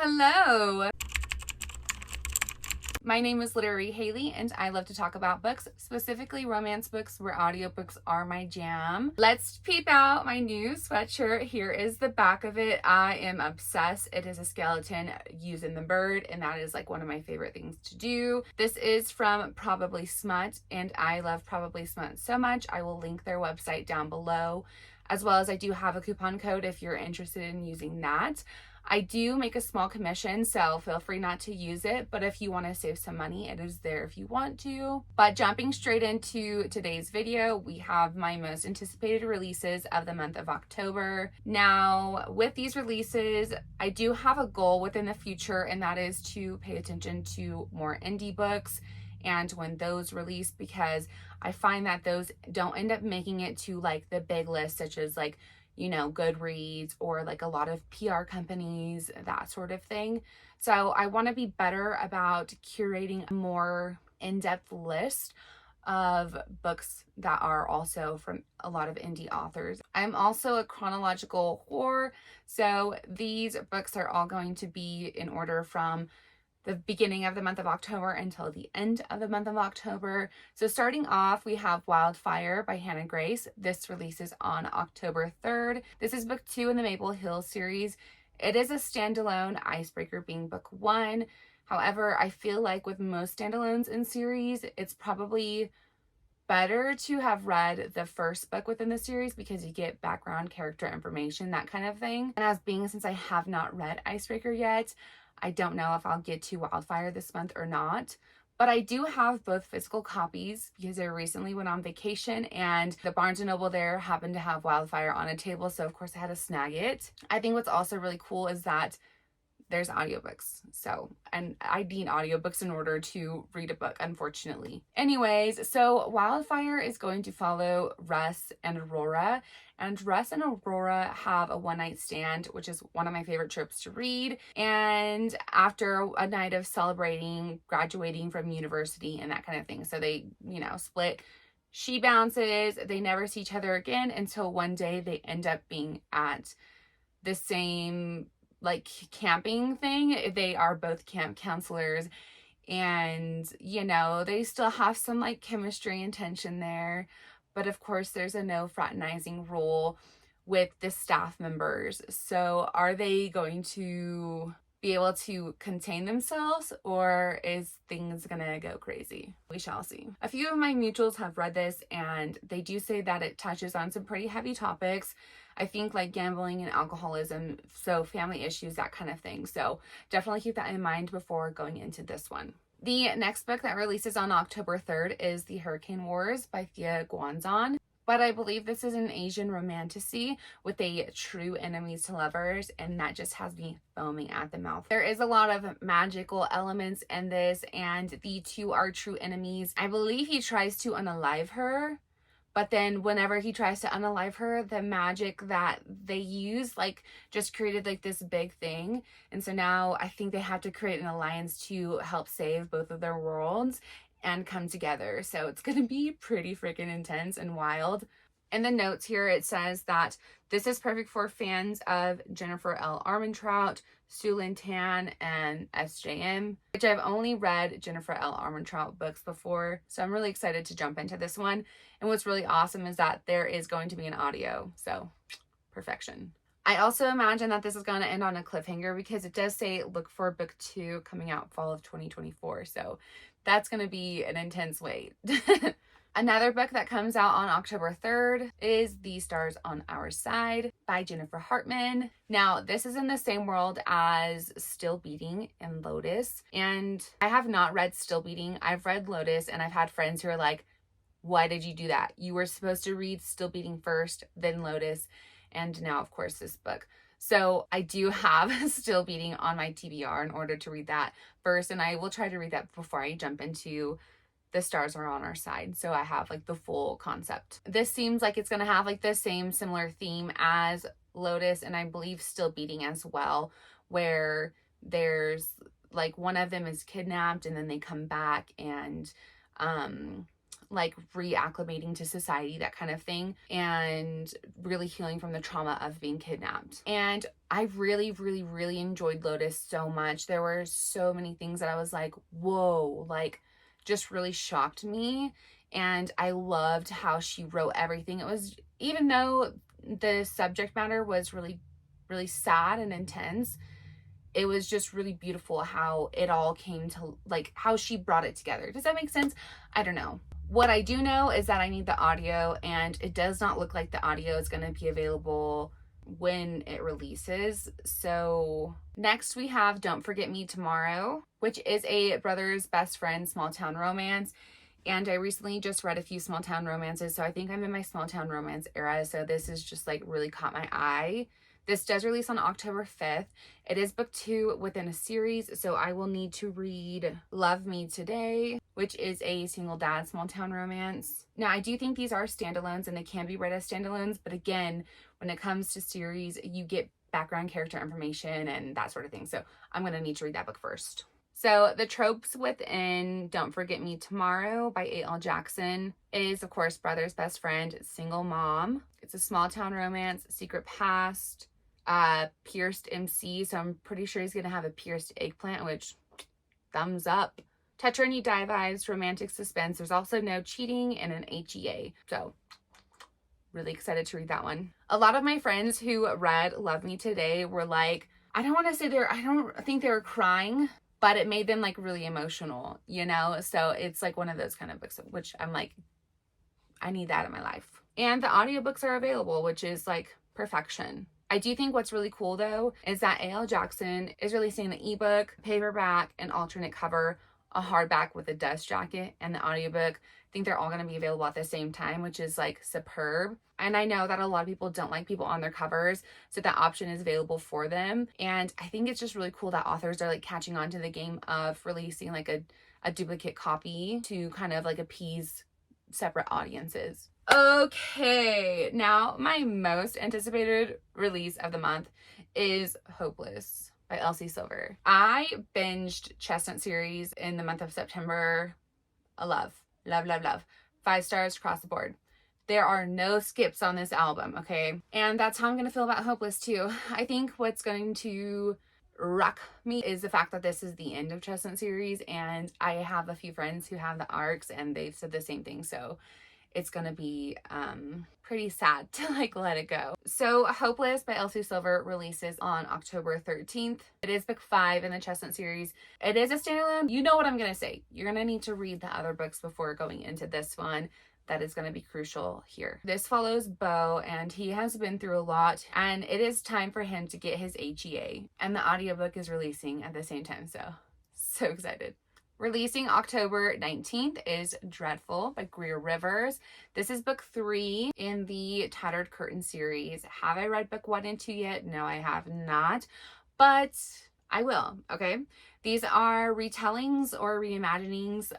Hello! My name is Literary Haley, and I love to talk about books, specifically romance books where audiobooks are my jam. Let's peep out my new sweatshirt. Here is the back of it. I am obsessed. It is a skeleton using the bird, and that is like one of my favorite things to do. This is from Probably Smut, and I love Probably Smut so much. I will link their website down below, as well as I do have a coupon code if you're interested in using that. I do make a small commission, so feel free not to use it, but if you want to save some money, it is there if you want to. But jumping straight into today's video, we have my most anticipated releases of the month of October. Now, with these releases, I do have a goal within the future, and that is to pay attention to more indie books and when those release, because I find that those don't end up making it to like the big list, such as like, you know, Goodreads or like a lot of PR companies, that sort of thing. So I want to be better about curating a more in-depth list of books that are also from a lot of indie authors. I'm also a chronological whore, so these books are all going to be in order from the beginning of the month of October until the end of the month of October. So starting off, we have Wildfire by Hannah Grace. This releases on October 3rd. This is book 2 in the Maple Hill series. It is a standalone, Icebreaker being book 1. However, I feel like with most standalones in series, it's probably better to have read the first book within the series because you get background character information, that kind of thing. And since I have not read Icebreaker yet, I don't know if I'll get to Wildfire this month or not, but I do have both physical copies because I recently went on vacation and the Barnes & Noble there happened to have Wildfire on a table, so of course I had to snag it. I think what's also really cool is that there's audiobooks. And I need audiobooks in order to read a book, unfortunately. Anyways, so Wildfire is going to follow Russ and Aurora. And Russ and Aurora have a one-night stand, which is one of my favorite tropes to read. And after a night of celebrating, graduating from university and that kind of thing. So they, split. She bounces. They never see each other again until one day they end up being at the same camping thing. They are both camp counselors, and they still have some chemistry and tension there, but of course there's a no fraternizing rule with the staff members. So are they going to be able to contain themselves, or is things gonna go crazy? We shall see. A few of my mutuals have read this, and they do say that it touches on some pretty heavy topics. I think like gambling and alcoholism, so family issues, that kind of thing. So definitely keep that in mind before going into this one. The next book that releases on October 3rd is The Hurricane Wars by Thea Guanzon. But I believe this is an Asian romantasy with a true enemies to lovers, and that just has me foaming at the mouth. There is a lot of magical elements in this, and the two are true enemies. I believe he tries to unalive her, but then whenever he tries to unalive her, the magic that they use just created this big thing. And so now I think they have to create an alliance to help save both of their worlds and come together. So it's going to be pretty freaking intense and wild. In the notes here, it says that this is perfect for fans of Jennifer L. Armentrout, Sue Lynn Tan, and SJM, which I've only read Jennifer L. Armentrout books before. So I'm really excited to jump into this one. And what's really awesome is that there is going to be an audio. So perfection. I also imagine that this is going to end on a cliffhanger because it does say look for book 2 coming out fall of 2024. So that's going to be an intense wait. Another book that comes out on October 3rd is The Stars on Our Side by Jennifer Hartman. Now, this is in the same world as Still Beating and Lotus. And I have not read Still Beating. I've read Lotus, and I've had friends who are like, why did you do that? You were supposed to read Still Beating first, then Lotus, and now, of course, this book. So I do have Still Beating on my TBR in order to read that first, and I will try to read that before I jump into The Stars Are on Our Side, so I have the full concept. This seems like it's gonna have the same similar theme as Lotus, and I believe Still Beating as well, where there's one of them is kidnapped and then they come back, and like reacclimating to society, that kind of thing, and really healing from the trauma of being kidnapped. And I really, really, really enjoyed Lotus so much. There were so many things that I was like, whoa, like just really shocked me. And I loved how she wrote everything. It was, even though the subject matter was really, really sad and intense, it was just really beautiful how it all came to, like, how she brought it together. Does that make sense? I don't know. What I do know is that I need the audio, and it does not look like the audio is going to be available when it releases. So next we have Don't Forget Me Tomorrow, which is a brother's best friend small town romance. And I recently just read a few small town romances, so I think I'm in my small town romance era. So this is just like really caught my eye. This does release on October 5th. It is book 2 within a series, so I will need to read Love Me Today, which is a single dad small town romance. Now, I do think these are standalones and they can be read as standalones, but again, when it comes to series, you get background character information and that sort of thing. So I'm going to need to read that book first. So the tropes within Don't Forget Me Tomorrow by A.L. Jackson is, of course, brother's best friend, single mom. It's a small town romance, secret past, pierced MC. So I'm pretty sure he's going to have a pierced eggplant, which thumbs up. Touch Her Knee Die vibes, romantic suspense. There's also no cheating and an HEA. So really excited to read that one. A lot of my friends who read Love Me Today were like, I don't think they were crying, but it made them like really emotional, you know? So it's like one of those kind of books, which I'm like, I need that in my life. And the audiobooks are available, which is like perfection. I do think what's really cool though is that A.L. Jackson is releasing an ebook, paperback, an alternate cover, a hardback with a dust jacket, and the audiobook. I think they're all going to be available at the same time, which is like superb. And I know that a lot of people don't like people on their covers, so that option is available for them. And I think it's just really cool that authors are like catching on to the game of releasing like a duplicate copy to kind of like appease separate audiences. Okay, now my most anticipated release of the month is Hopeless by Elsie Silver. I binged Chestnut series in the month of September. I love. 5 stars across the board. There are no skips on this album, okay? And that's how I'm going to feel about Hopeless too. I think what's going to rock me is the fact that this is the end of Chestnut series, and I have a few friends who have the arcs and they've said the same thing. So it's going to be pretty sad to like let it go. So Hopeless by Elsie Silver releases on October 13th. It is book 5 in the Chestnut series. It is a standalone. You know what I'm going to say. You're going to need to read the other books before going into this one. That is going to be crucial here. This follows Beau, and he has been through a lot, and it is time for him to get his HEA. And the audiobook is releasing at the same time, so excited. Releasing October 19th is Dreadful by Greer Rivers. This is book 3 in the Tattered Curtain series. Have I read book 1 and 2 yet? No, I have not, but I will, okay? These are retellings or reimaginings.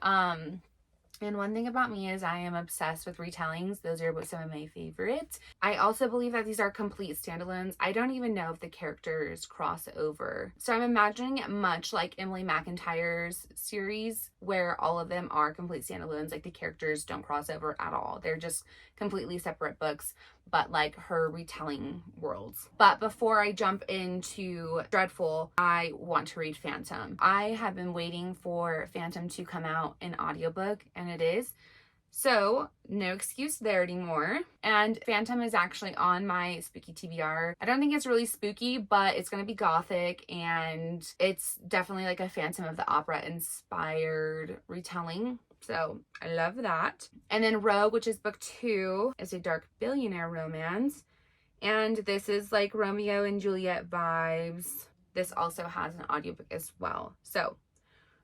And one thing about me is I am obsessed with retellings. Those are some of my favorites. I also believe that these are complete standalones. I don't even know if the characters cross over. So I'm imagining it much like Emily McIntyre's series, where all of them are complete standalones. Like the characters don't cross over at all. They're just completely separate books, but like her retelling worlds. But before I jump into Dreadful, I want to read Phantom. I have been waiting for Phantom to come out in audiobook, and it is. So no excuse there anymore. And Phantom is actually on my spooky TBR. I don't think it's really spooky, but it's going to be gothic, and it's definitely like a Phantom of the Opera inspired retelling. So I love that. And then Rogue, which is book 2, is a dark billionaire romance. And this is like Romeo and Juliet vibes. This also has an audiobook as well. So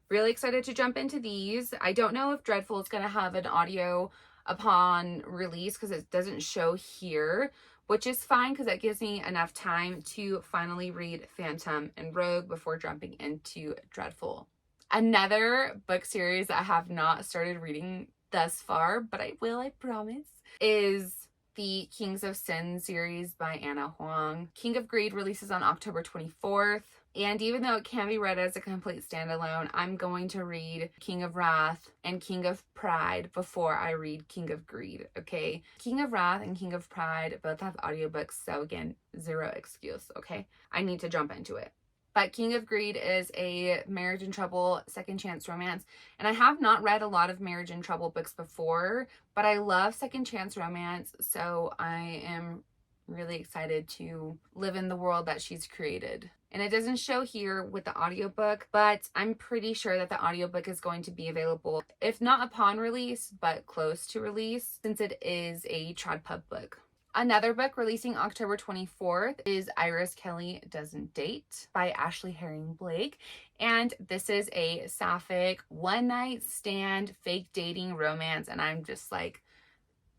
really excited to jump into these. I don't know if Dreadful is going to have an audio upon release because it doesn't show here, which is fine because that gives me enough time to finally read Phantom and Rogue before jumping into Dreadful. Another book series I have not started reading thus far, but I will, I promise, is the Kings of Sin series by Anna Huang. King of Greed releases on October 24th. And even though it can be read as a complete standalone, I'm going to read King of Wrath and King of Pride before I read King of Greed, okay? King of Wrath and King of Pride both have audiobooks, so again, zero excuse, okay? I need to jump into it. But King of Greed is a marriage in trouble, second chance romance. And I have not read a lot of marriage in trouble books before, but I love second chance romance. So I am really excited to live in the world that she's created. And it doesn't show here with the audiobook, but I'm pretty sure that the audiobook is going to be available, if not upon release, but close to release, since it is a trad pub book. Another book releasing October 24th is Iris Kelly Doesn't Date by Ashley Herring Blake. And this is a sapphic one night stand fake dating romance. And I'm just like,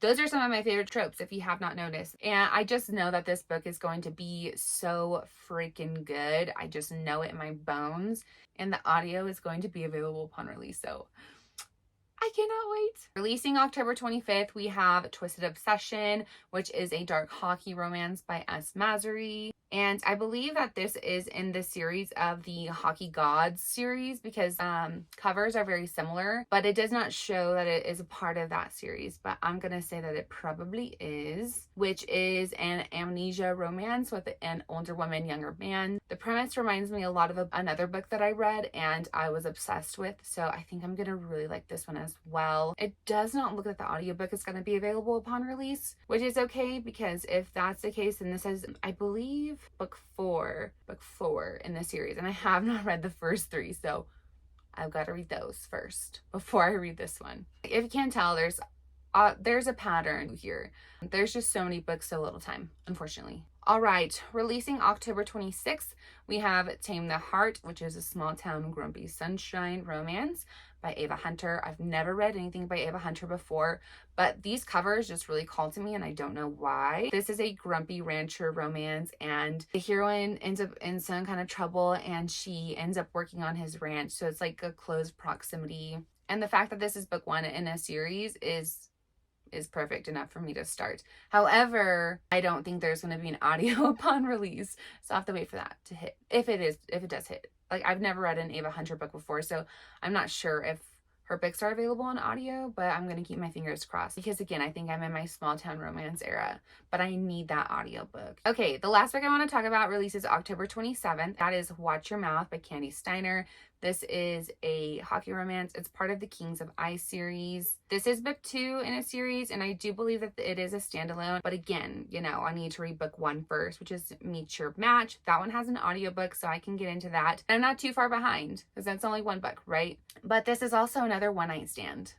those are some of my favorite tropes if you have not noticed. And I just know that this book is going to be so freaking good. I just know it in my bones. And the audio is going to be available upon release. So I cannot wait. Releasing October 25th, we have Twisted Obsession, which is a dark hockey romance by S. Massery. And I believe that this is in the series of the Hockey Gods series because covers are very similar, but it does not show that it is a part of that series. But I'm going to say that it probably is, which is an amnesia romance with an older woman, younger man. The premise reminds me a lot of another book that I read and I was obsessed with. So I think I'm going to really like this one as well. It does not look like the audiobook is going to be available upon release, which is okay because if that's the case, then this is, I believe, book four in the series, and I have not read the first three, so I've got to read those first before I read this one. If you can't tell, there's a pattern here. There's just so many books, so little time, unfortunately. All right, releasing October 26th, we have Tame the Heart, which is a small town grumpy sunshine romance by Ava Hunter. I've never read anything by Ava Hunter before, but these covers just really called to me and I don't know why. This is a grumpy rancher romance and the heroine ends up in some kind of trouble and she ends up working on his ranch. So it's like a close proximity. And the fact that this is book one in a series is perfect enough for me to start. However, I don't think there's going to be an audio upon release. So I have to wait for that to hit. If it does hit. Like, I've never read an Ava Hunter book before, so I'm not sure if her books are available on audio, but I'm going to keep my fingers crossed because, again, I think I'm in my small town romance era, but I need that audiobook. Okay, the last book I want to talk about releases October 27th. That is Watch Your Mouth by Candy Steiner. This is a hockey romance. It's part of the Kings of Ice series. This is book 2 in a series, and I do believe that it is a standalone. But again, you know, I need to read book 1 first, which is Meet Your Match. That one has an audiobook, so I can get into that. And I'm not too far behind, because that's only one book, right? But this is also another one-night stand.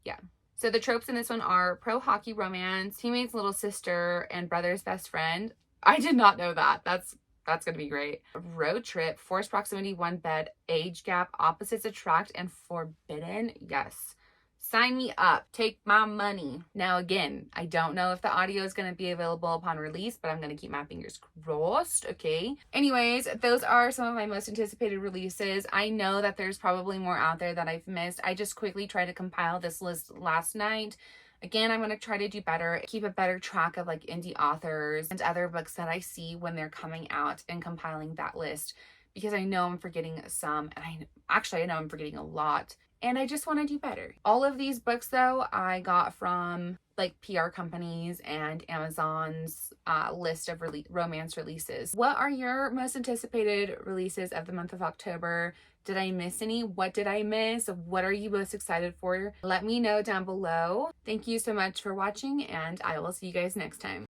Yeah. So the tropes in this one are pro hockey romance, teammate's little sister, and brother's best friend. I did not know that. That's going to be great. Road trip, forced proximity, one bed, age gap, opposites attract, and forbidden. Yes. Sign me up. Take my money. Now, again, I don't know if the audio is going to be available upon release, but I'm going to keep my fingers crossed. Okay. Anyways, those are some of my most anticipated releases. I know that there's probably more out there that I've missed. I just quickly tried to compile this list last night. Again, I'm going to try to do better, keep a better track of like indie authors and other books that I see when they're coming out and compiling that list because I know I'm forgetting some and I know I'm forgetting a lot and I just want to do better. All of these books though, I got from like PR companies and Amazon's list of romance releases. What are your most anticipated releases of the month of October? Did I miss any? What did I miss? What are you most excited for? Let me know down below. Thank you so much for watching and I will see you guys next time.